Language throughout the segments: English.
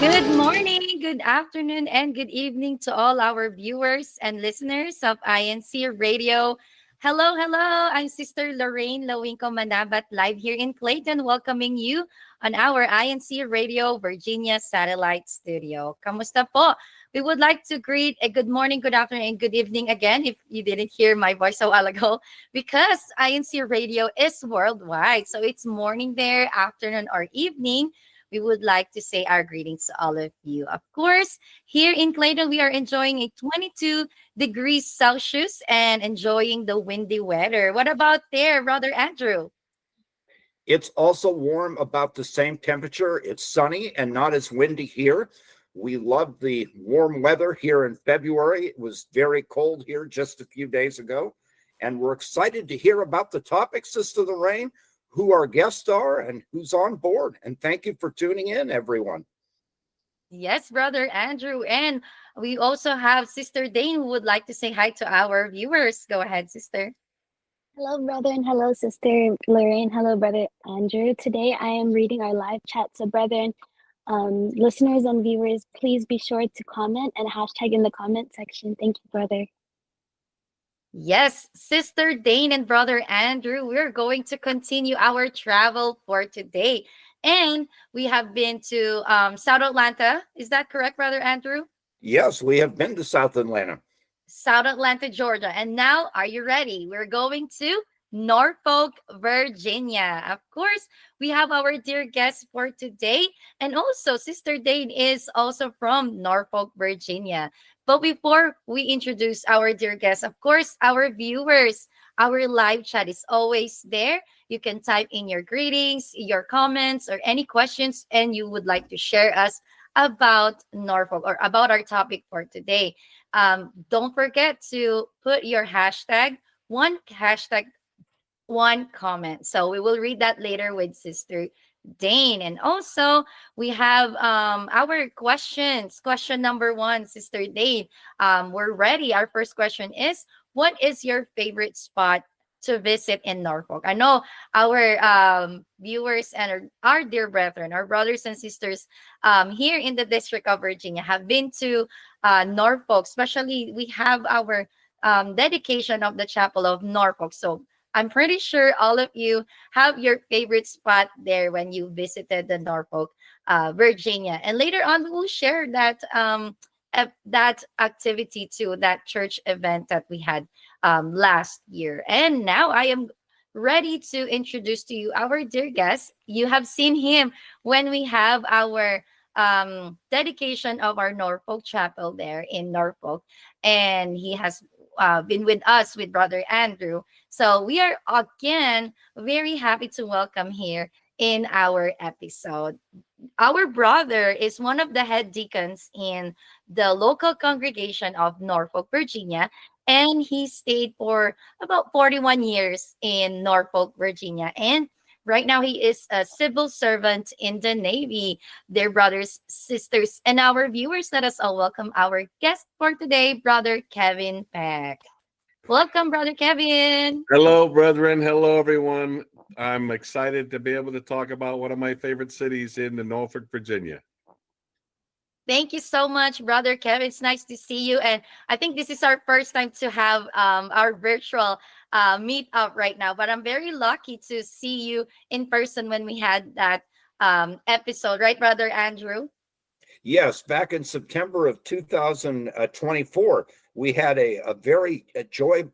Good morning, good afternoon, and good evening to all our viewers and listeners of INC Radio. Hello, hello. I'm Sister Lorraine Lawinco Manabat live here in Clayton, welcoming you on our INC Radio Virginia Satellite Studio. Kamusta po? We would like to greet a good morning, good afternoon, and good evening again if you didn't hear my voice a while ago, because INC Radio is worldwide. So it's morning there, afternoon, or evening we would like to say our greetings to all of you. Of course, here in Clayton, we are enjoying a 22 degrees Celsius and enjoying the windy weather. What about there, Brother Andrew? It's also warm, about the same temperature. It's sunny and not as windy here. We love the warm weather here in February. It was very cold here just a few days ago. And we're excited to hear about the topics, Sister Lorraine, who our guests are, and who's on board. And thank you for tuning in, everyone. Yes, Brother Andrew. And we also have Sister Dane who would like to say hi to our viewers. Go ahead, Sister. Hello, brother, and hello, sister Lorraine. Hello, brother Andrew. Today I am reading our live chat. So, brethren, listeners and viewers, please be sure to comment and hashtag in the comment section. Thank you, brother. Yes, Sister Dane and Brother Andrew, we're going to continue our travel for today. And we have been to South Atlanta. Is that correct, Brother Andrew? Yes, we have been to South Atlanta. South Atlanta, Georgia. And now, are you ready? We're going to Norfolk, Virginia. Of course, we have our dear guest for today. And also, Sister Dane is also from Norfolk, Virginia. But before we introduce our dear guest, of course, our viewers, our live chat is always there. You can type in your greetings, your comments, or any questions, and you would like to share us about Norfolk or about our topic for today. Don't forget to put your hashtag one comment. So we will read that later with Sister Dane. And also we have our questions. Question number one, Sister Dane. We're ready. Our first question is, what is your favorite spot to visit in Norfolk? I know our viewers and our dear brethren, our brothers and sisters here in the District of Virginia have been to Norfolk. Especially we have our dedication of the Chapel of Norfolk. So I'm pretty sure all of you have your favorite spot there when you visited the Norfolk, Virginia. And later on, we will share that that activity to that church event that we had last year. And now I am ready to introduce to you our dear guest. You have seen him when we have our dedication of our Norfolk Chapel there in Norfolk. And he has been with us with Brother Andrew. So we are again very happy to welcome here in our episode. Our brother is one of the head deacons in the Local Congregation of Norfolk, Virginia, and he stayed for about 41 years in Norfolk, Virginia. And right now he is a civil servant in the Navy. Dear brothers, sisters, and our viewers, let us all welcome our guest for today, Brother Kevin Peck. Welcome, Brother Kevin. Hello, brethren. Hello, everyone. I'm excited to be able to talk about one of my favorite cities in Norfolk, Virginia. Thank you so much, Brother Kevin. It's nice to see you. And I think this is our first time to have our virtual meet up right now. But I'm very lucky to see you in person when we had that episode, right, Brother Andrew? Yes, back in September of 2024, we had a very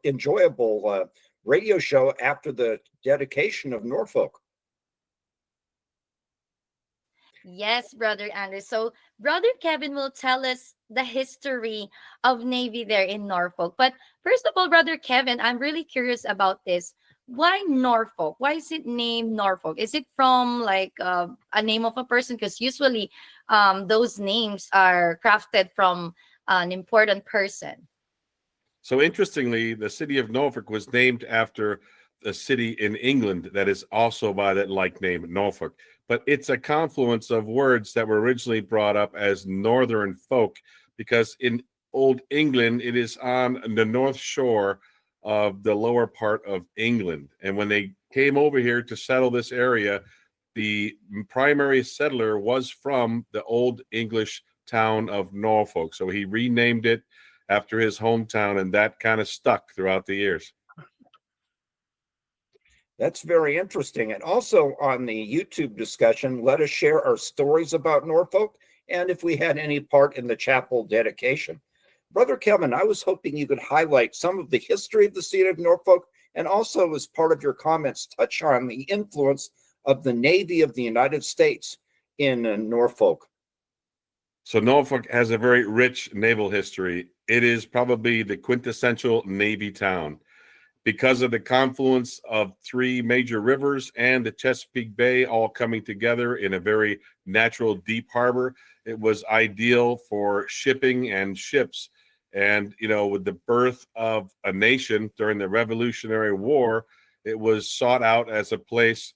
enjoyable radio show after the dedication of Norfolk. Yes, Brother Andrew. So, Brother Kevin will tell us the history of Navy there in Norfolk. But first of all, Brother Kevin, I'm really curious about this. Why Norfolk? Why is it named Norfolk? Is it from like a name of a person? Because usually those names are crafted from an important person. So, interestingly, the city of Norfolk was named after a city in England that is also by that like name, Norfolk. But it's a confluence of words that were originally brought up as northern folk, because in Old England, it is on the north shore of the lower part of England. And when they came over here to settle this area, the primary settler was from the Old English town of Norfolk. So he renamed it after his hometown, and that kind of stuck throughout the years. That's very interesting. And also on the YouTube discussion, let us share our stories about Norfolk and if we had any part in the chapel dedication. Brother Kevin, I was hoping you could highlight some of the history of the City of Norfolk, and also as part of your comments, touch on the influence of the Navy of the United States in Norfolk. So Norfolk has a very rich naval history. It is probably the quintessential Navy town. Because of the confluence of three major rivers and the Chesapeake Bay all coming together in a very natural deep harbor, it was ideal for shipping and ships. And, with the birth of a nation during the Revolutionary War, it was sought out as a place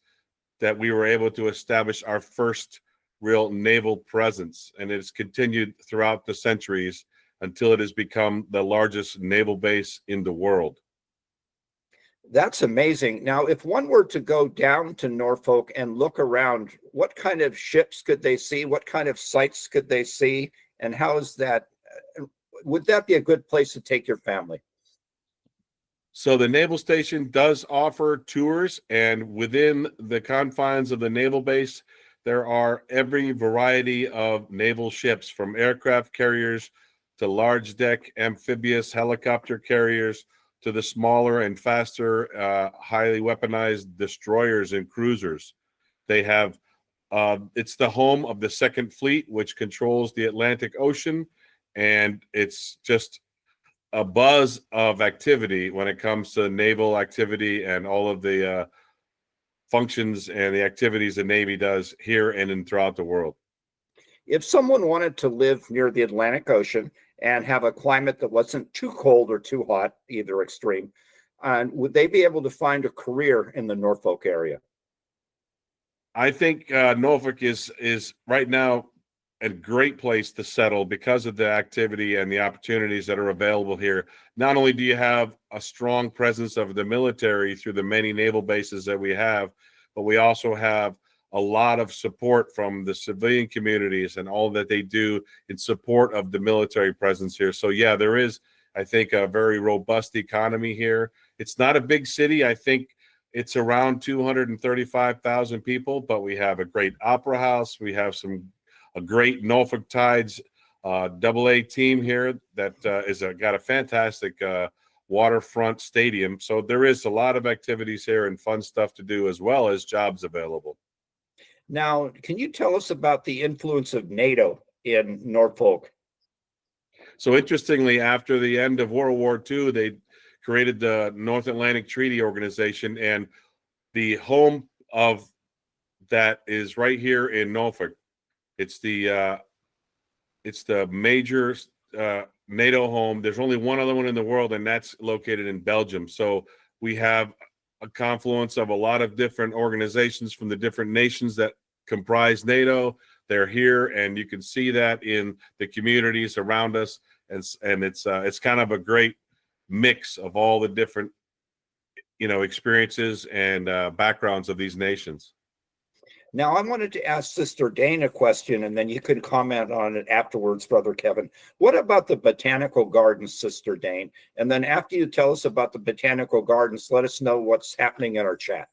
that we were able to establish our first real naval presence. And it's continued throughout the centuries until it has become the largest naval base in the world. That's amazing. Now, if one were to go down to Norfolk and look around, what kind of ships could they see? What kind of sights could they see? And how is that? Would that be a good place to take your family? So the naval station does offer tours, and within the confines of the naval base, there are every variety of naval ships, from aircraft carriers to large deck amphibious helicopter carriers to the smaller and faster, highly weaponized destroyers and cruisers. They have, it's the home of the Second Fleet, which controls the Atlantic Ocean, and it's just a buzz of activity when it comes to naval activity and all of the functions and the activities the Navy does here and throughout the world. If someone wanted to live near the Atlantic Ocean and have a climate that wasn't too cold or too hot, either extreme, would they be able to find a career in the Norfolk area? I think Norfolk is right now a great place to settle because of the activity and the opportunities that are available here. Not only do you have a strong presence of the military through the many naval bases that we have, but we also have a lot of support from the civilian communities and all that they do in support of the military presence here. So yeah, there is, I think, a very robust economy here. It's not a big city. I think it's around 235,000 people, but we have a great opera house. We have a great Norfolk Tides AA team here that is got a fantastic waterfront stadium. So there is a lot of activities here and fun stuff to do, as well as jobs available. Now, can you tell us about the influence of NATO in Norfolk? So interestingly, after the end of World War II, they created the North Atlantic Treaty Organization, and the home of that is right here in Norfolk. It's the major NATO home. There's only one other one in the world, and that's located in Belgium. So we have a confluence of a lot of different organizations from the different nations that comprise NATO. They're here, and you can see that in the communities around us. And it's kind of a great mix of all the different experiences and backgrounds of these nations. Now, I wanted to ask Sister Dane a question, and then you can comment on it afterwards, Brother Kevin. What about the Botanical Gardens, Sister Dane? And then after you tell us about the Botanical Gardens, let us know what's happening in our chat.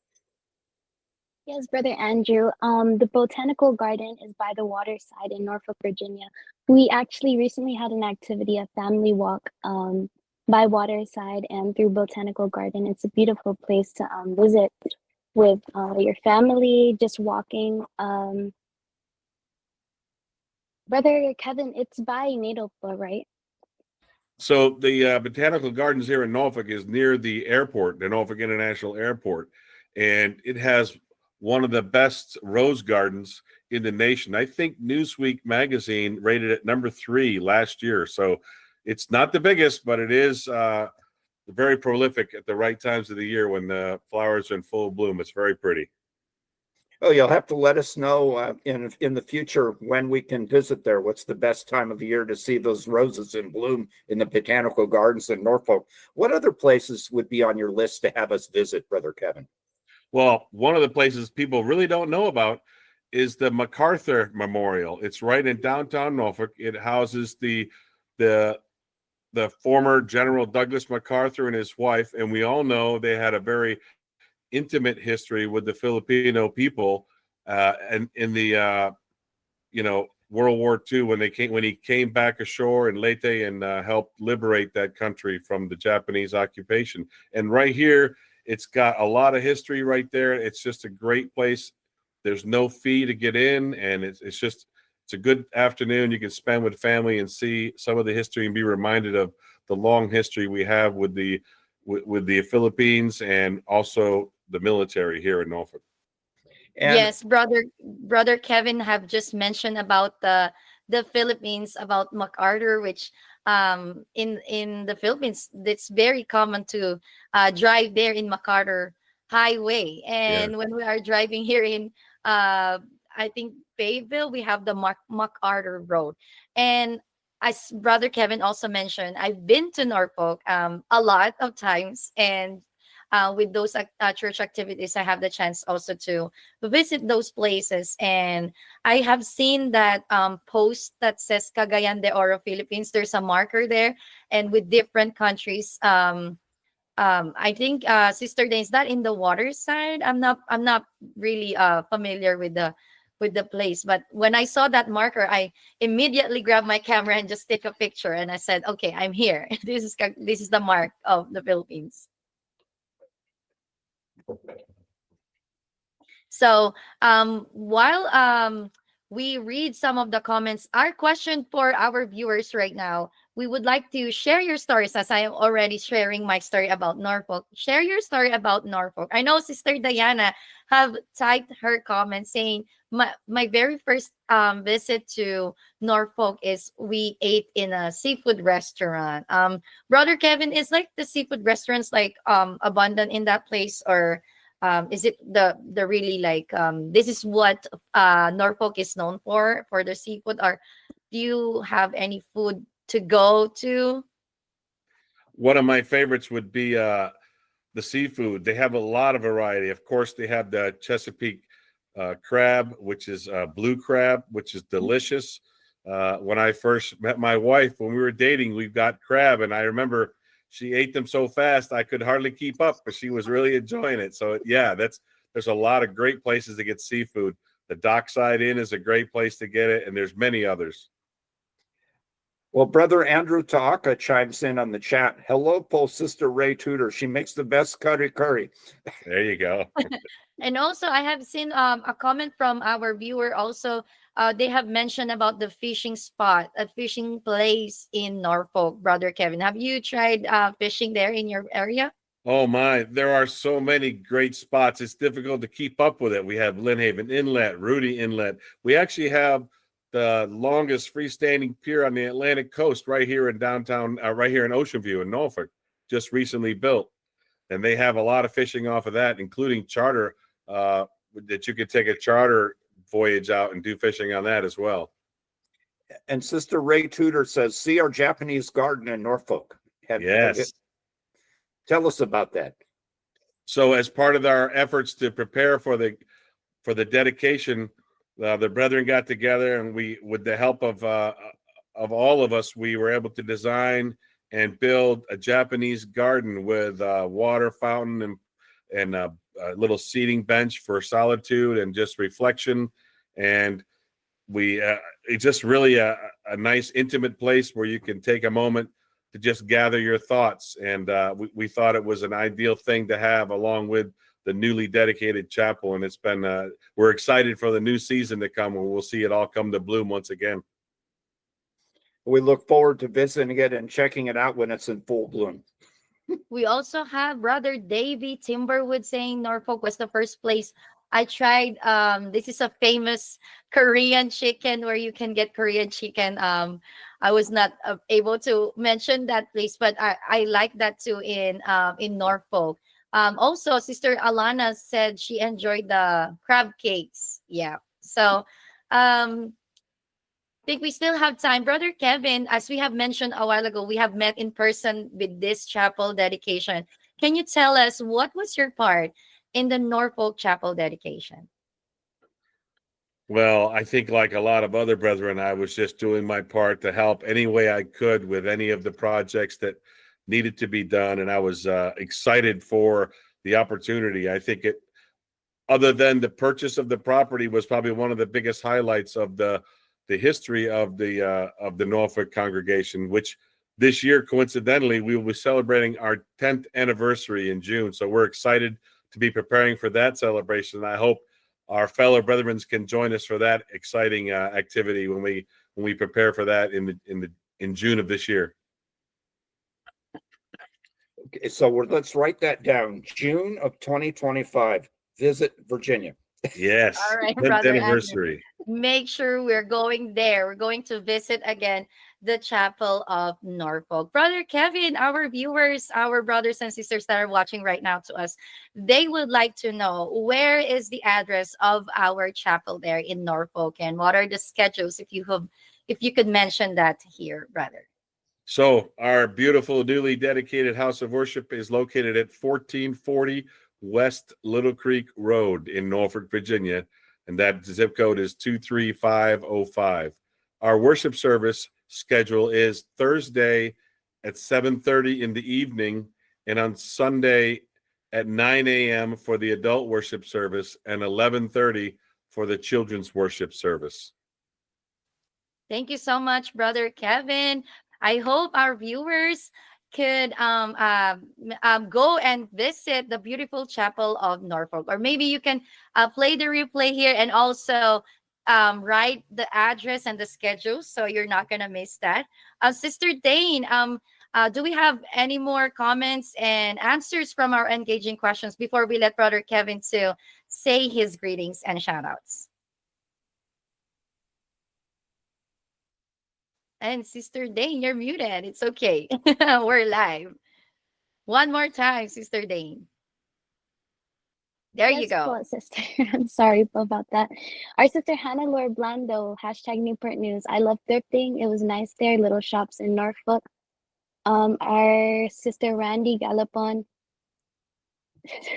Yes, Brother Andrew. The Botanical Garden is by the waterside in Norfolk, Virginia. We actually recently had an activity, a family walk by waterside and through Botanical Garden. It's a beautiful place to visit with your family, just walking. Brother Kevin, it's by Natal, right? So the Botanical Gardens here in Norfolk is near the airport, the Norfolk International Airport, and it has one of the best rose gardens in the nation. I think Newsweek magazine rated it number 3 last year. So it's not the biggest, but it is very prolific at the right times of the year when the flowers are in full bloom. It's very pretty. Oh, you'll have to let us know in the future when we can visit there. What's the best time of the year to see those roses in bloom in the Botanical Gardens in Norfolk? What other places would be on your list to have us visit, Brother Kevin? Well, one of the places people really don't know about is the MacArthur Memorial. It's right in downtown Norfolk. It houses the the former General Douglas MacArthur and his wife, and we all know they had a very intimate history with the Filipino people, and in the World War II when he came back ashore in Leyte and helped liberate that country from the Japanese occupation. And right here, it's got a lot of history right there. It's just a great place. There's no fee to get in, and it's a good afternoon you can spend with family and see some of the history and be reminded of the long history we have with the Philippines and also the military here in Norfolk. And Yes, brother Kevin have just mentioned about the Philippines, about MacArthur, which in the Philippines it's very common to drive there in MacArthur Highway. Yeah. And when we are driving here in I think Bayville, we have the MacArthur Road. And as brother Kevin also mentioned, I've been to Norfolk a lot of times, and with those church activities, I have the chance also to visit those places. And I have seen that post that says Cagayan de Oro, Philippines. There's a marker there, and with different countries. I think Sister Dane, is that in the water side? I'm not really familiar with the place, but when I saw that marker, I immediately grabbed my camera and just take a picture, and I said, "Okay, I'm here. This is the mark of the Philippines." So while we read some of the comments, our question for our viewers right now, we would like to share your stories, as I am already sharing my story about Norfolk. Share your story about Norfolk. I know Sister Diana have typed her comment saying, my very first visit to Norfolk is we ate in a seafood restaurant. Brother Kevin, is like the seafood restaurants like abundant in that place, or is it the really like this is what Norfolk is known for the seafood, or do you have any food to go to? One of my favorites would be the seafood. They have a lot of variety. Of course, they have the Chesapeake crab, which is blue crab, which is delicious. When I first met my wife, when we were dating, we got crab, and I remember she ate them so fast I could hardly keep up, but she was really enjoying it. So yeah, there's a lot of great places to get seafood. The Dockside Inn is a great place to get it, and there's many others. well, Brother Andrew Taaka chimes in on the chat. Hello, Paul Sister Ray Tudor. She makes the best curry. There you go. And also, I have seen a comment from our viewer. Also, they have mentioned about the fishing spot, a fishing place in Norfolk. Brother Kevin, have you tried fishing there in your area? Oh my, there are so many great spots. It's difficult to keep up with it. We have Lynnhaven Inlet, Rudy Inlet. We actually have the longest freestanding pier on the Atlantic coast right here in downtown, right here in Ocean View in Norfolk, just recently built. And they have a lot of fishing off of that, including charter, that you could take a charter voyage out and do fishing on that as well. And Sister Ray Tudor says, see our Japanese garden in Norfolk. Yes. Tell us about that. So as part of our efforts to prepare for the dedication, the brethren got together, and we, with the help of all of us, we were able to design and build a Japanese garden with a water fountain and a little seating bench for solitude and just reflection. And we it's just really a nice intimate place where you can take a moment to just gather your thoughts. And we thought it was an ideal thing to have along with the newly dedicated chapel. And it's been we're excited for the new season to come, when we'll see it all come to bloom once again. We look forward to visiting it and checking it out when it's in full bloom. We also have Brother Davy Timberwood saying Norfolk was the first place I tried. This is a famous Korean chicken where you can get Korean chicken. I was not able to mention that place, but I like that too in Norfolk. Also, Sister Alana said she enjoyed the crab cakes. Yeah. So think we still have time. Brother Kevin, as we have mentioned a while ago, we have met in person with this chapel dedication. Can you tell us what was your part in the Norfolk Chapel dedication? Well, I think like a lot of other brethren, I was just doing my part to help any way I could with any of the projects that needed to be done. And I was excited for the opportunity. I think it, other than the purchase of the property, was probably one of the biggest highlights of the history of the Norfolk congregation, which this year, coincidentally, we will be celebrating our 10th anniversary in June. So we're excited to be preparing for that celebration. I hope our fellow brethren can join us for that exciting activity when we prepare for that in June of this year. Okay, so let's write that down. June of 2025. Visit Virginia. Yes, All right, 10th Brother Andrew. anniversary. Make sure we're going there. We're going to visit again the Chapel of Norfolk. Brother Kevin, our viewers, our brothers and sisters that are watching right now to us, they would like to know, where is the address of our chapel there in Norfolk, and what are the schedules, if you could mention that here, brother. So our beautiful, newly dedicated house of worship is located at 1440 West Little Creek Road in Norfolk, Virginia, and that zip code is 23505. Our worship service schedule is Thursday at 7:30 in the evening, and on Sunday at 9 a.m. for the adult worship service and 11:30 for the children's worship service. Thank you so much, Brother Kevin. I hope our viewers could go and visit the beautiful Chapel of Norfolk. Or maybe you can play the replay here and also write the address and the schedule so you're not going to miss that. Sister Dane, do we have any more comments and answers from our engaging questions before we let Brother Kevin to say his greetings and shout outs? And Sister Dane, you're muted. It's okay. We're live. One more time, Sister Dane. There you go. Po, sister. I'm sorry about that. Our sister Hannah Laura Blando, hashtag Newport News. I love thrifting. It was nice there. Little shops in Norfolk. Our sister Randy Galapon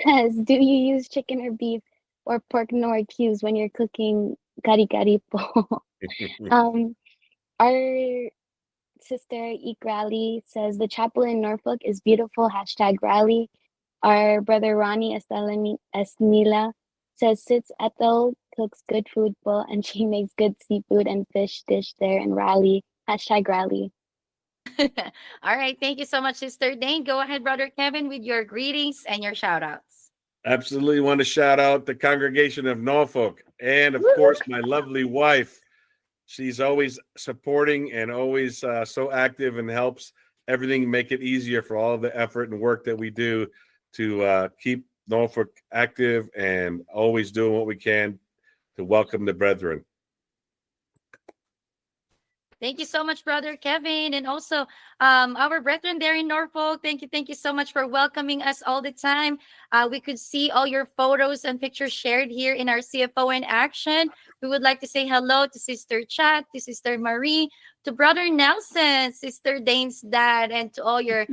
says, do you use chicken or beef or pork nor cubes when you're cooking gari gari po? Our sister INCRadio says, the chapel in Norfolk is beautiful. Hashtag rally. Our brother Ronnie Esnila says, Sits Ethel cooks good food po, and she makes good seafood and fish dish there in Raleigh. Hashtag rally. All right. Thank you so much, Sister Dane. Go ahead, Brother Kevin, with your greetings and your shout outs. Absolutely want to shout out the Congregation of Norfolk and, of course, my lovely wife. She's always supporting and always so active and helps everything make it easier for all of the effort and work that we do to keep Norfolk active and always doing what we can to welcome the brethren. Thank you so much, Brother Kevin. And also our brethren there in Norfolk. Thank you so much for welcoming us all the time. We could see all your photos and pictures shared here in our CFO in action. We would like to say hello to Sister Chat, to Sister Marie, to Brother Nelson, Sister Dane's dad, and to all your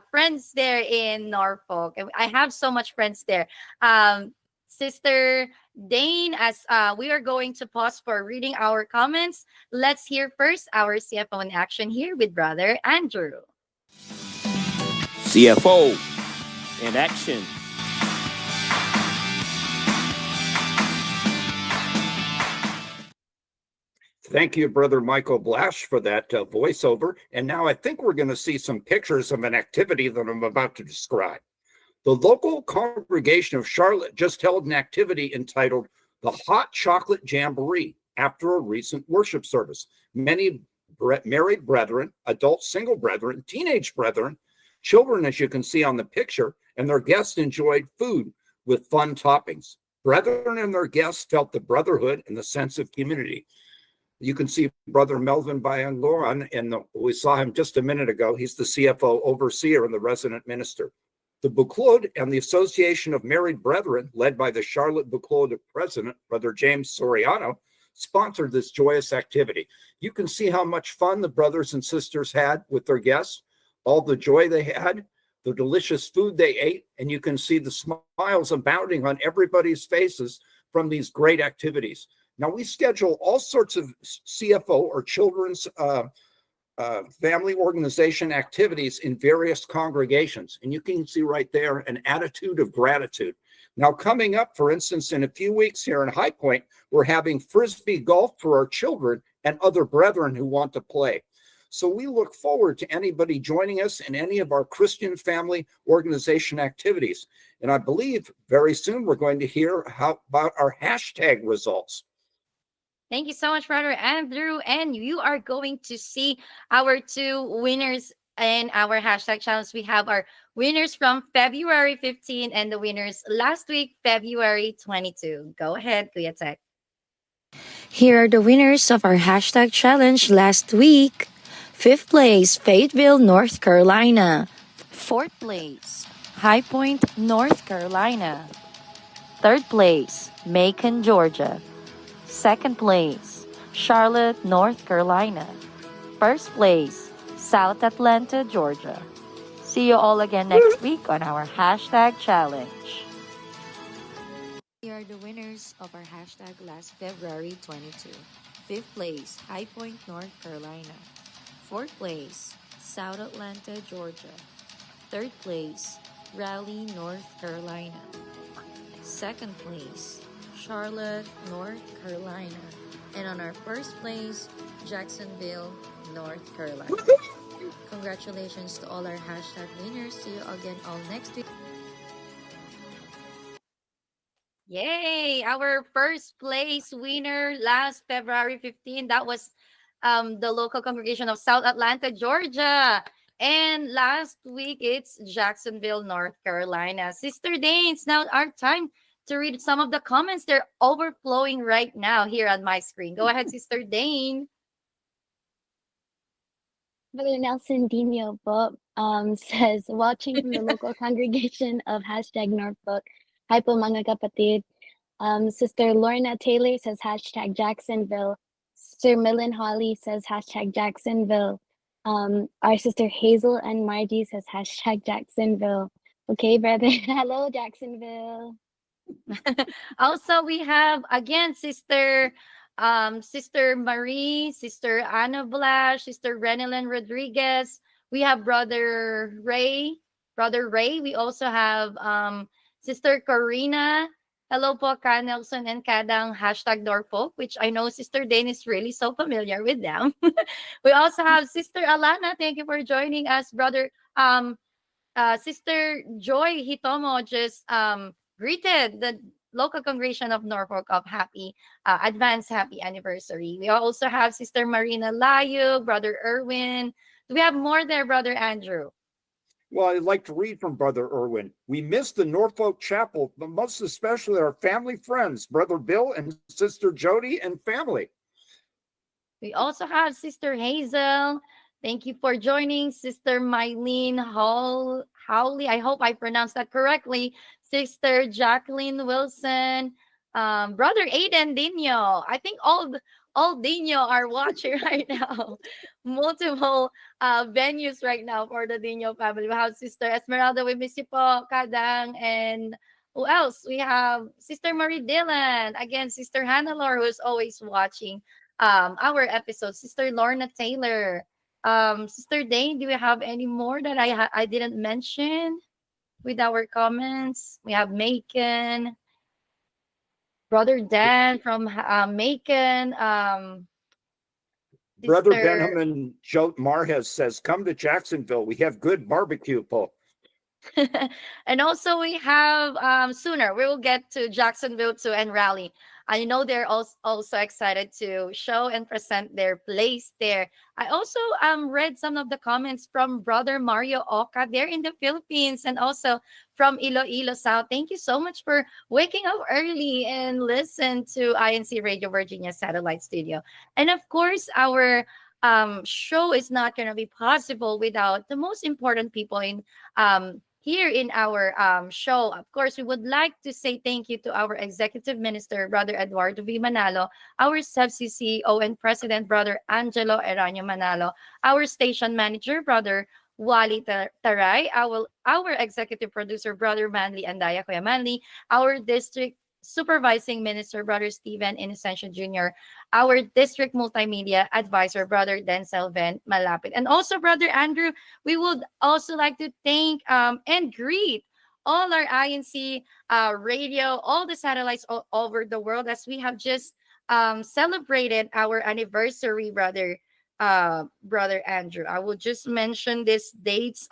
friends there in Norfolk. I have so much friends there. Sister Dane, as we are going to pause for reading our comments, let's hear first our CFO in action here with Brother Andrew. CFO in action. Thank you, Brother Michael Blash, for that voiceover. And now I think we're going to see some pictures of an activity that I'm about to describe. The Local Congregation of Charlotte just held an activity entitled the Hot Chocolate Jamboree after a recent worship service. Many married brethren, adult single brethren, teenage brethren, children, as you can see on the picture, and their guests enjoyed food with fun toppings. Brethren and their guests felt the brotherhood and the sense of community. You can see Brother Melvin Bayanloran, and we saw him just a minute ago. He's the CFO overseer and the resident minister. The Buclod and the Association of Married Brethren, led by the Charlotte Buclod president, Brother James Soriano, sponsored this joyous activity. You can see how much fun the brothers and sisters had with their guests, all the joy they had. the delicious food they ate, and you can see the smiles abounding on everybody's faces from these great activities. Now, we schedule all sorts of CFO or children's family organization activities in various congregations. And you can see right there an attitude of gratitude. Now, coming up, for instance, in a few weeks here in High Point, we're having Frisbee golf for our children and other brethren who want to play. So we look forward to anybody joining us in any of our Christian family organization activities. And I believe very soon we're going to hear about our hashtag results. Thank you so much, Brother Andrew. And you are going to see our two winners in our hashtag challenge. We have our winners from February 15 and the winners last week, February 22. Go ahead, Kuya Tech. Here are the winners of our hashtag challenge last week. 5th place, Fayetteville, North Carolina. 4th place, High Point, North Carolina. 3rd place, Macon, Georgia. 2nd place, Charlotte, North Carolina. 1st place, South Atlanta, Georgia. See you all again next week on our hashtag challenge. Here are the winners of our hashtag last February 22. 5th place, High Point, North Carolina. 4th place, South Atlanta, Georgia. 3rd place, Raleigh, North Carolina. 2nd place, Charlotte, North Carolina. And on our 1st place, Jacksonville, North Carolina. Congratulations to all our hashtag winners. See you again all next week. Yay! Our first place winner last February 15. That was the local congregation of South Atlanta, Georgia. And last week, it's Jacksonville, North Carolina. Sister Dane, it's now our time to read some of the comments. They're overflowing right now here on my screen. Go ahead, Sister Dane. Brother Nelson Dino says, watching from the local congregation of hashtag Norfolk. Hi po mga kapatid. Sister Lorna Taylor says hashtag Jacksonville. Sister Millen Holly says hashtag Jacksonville. Our sister Hazel and Margie says hashtag Jacksonville. Okay, brother. Hello, Jacksonville. Also, we have again Sister Marie, Sister Anna Blash, Sister Renelyn Rodriguez. We have Brother Ray. We also have Sister Corina. Hello po, Ka Nelson and Kadang hashtag Norfolk, which I know Sister Dane is really so familiar with them. We also have Sister Alana. Thank you for joining us, Brother Sister Joy Hitomo just greeted the local congregation of Norfolk of advanced happy anniversary. We also have Sister Marina Layo, Brother Erwin. Do we have more there, Brother Andrew? Well, I'd like to read from Brother Erwin. We miss the Norfolk Chapel, but most especially our family friends, Brother Bill and Sister Jody and family. We also have Sister Hazel. Thank you for joining. Sister Mylene Howley. I hope I pronounced that correctly. Sister Jacqueline Wilson. Brother Aiden Dino. I think all Dino are watching right now. Multiple venues right now for the Dino family. We have Sister Esmeralda. We miss you po, Kadang. And who else? We have Sister Marie Dillon. Again, Sister Hannah Laura, who's always watching our episode. Sister Lorna Taylor. Sister Dane, do we have any more that I didn't mention with our comments? We have Macon, Brother Dan from Macon. Brother Benjamin Joe Marquez says, come to Jacksonville. We have good barbecue, Paul. And also we have sooner we will get to Jacksonville too and Raleigh. I know they're also excited to show and present their place there. I also read some of the comments from Brother Mario Oka there in the Philippines and also from Iloilo South. Thank you so much for waking up early and listen to INCRadio Virginia Satellite Studio. And of course, our show is not going to be possible without the most important people in here in our show. Of course, we would like to say thank you to our Executive Minister, Brother Eduardo V. Manalo, our CEBSI CEO and President, Brother Angelo Eranio Manalo, our Station Manager, Brother Wally Taray, our executive producer, Brother Manly and Daya Kuya Manly, our district supervising minister, Brother Stephen Inocencio Jr., our district multimedia advisor, Brother Denzel Van Malapit, and also Brother Andrew. We would also like to thank and greet all our INC radio, all the satellites all over the world, as we have just celebrated our anniversary, Brother Andrew. I will just mention these dates.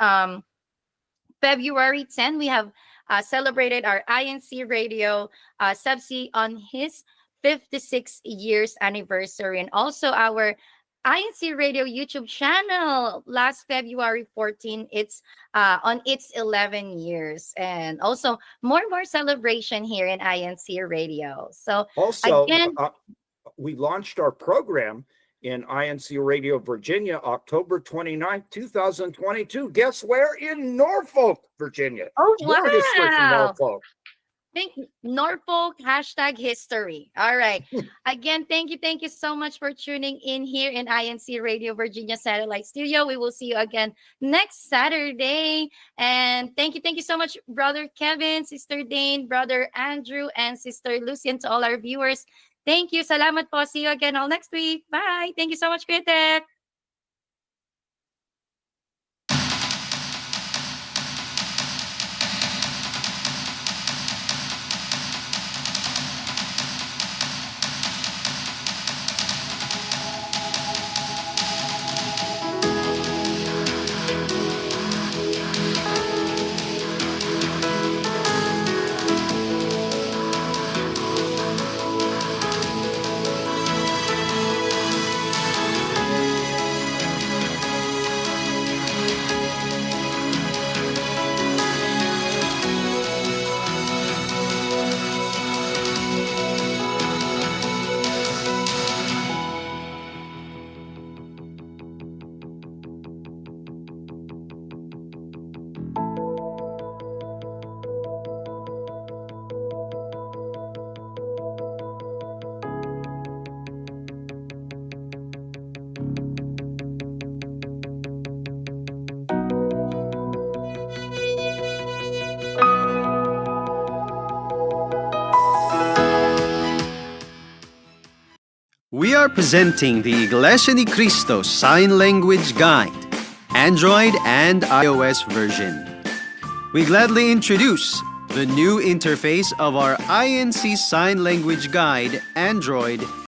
February 10, we have celebrated our INC radio CEBSI on his 56 years anniversary, and also our INC Radio YouTube channel last February 14. It's on its 11 years, and also more celebration here in INC Radio. So Also, again, we launched our program in INC Radio Virginia, October 29th, 2022. Guess where? In Norfolk, Virginia. oh Your history from wow. Norfolk. Think Norfolk #history. All right. Again, thank you so much for tuning in here in INC Radio Virginia Satellite Studio. We will see you again next Saturday. And thank you so much, Brother Kevin, Sister Dane, Brother Andrew, and Sister Lucy, and to all our viewers. Thank you. Salamat po. See you again all next week. Bye. Thank you so much, Kuya Tek. We are presenting the Iglesia ni Cristo Sign Language Guide, Android and iOS version. We gladly introduce the new interface of our INC Sign Language Guide, Android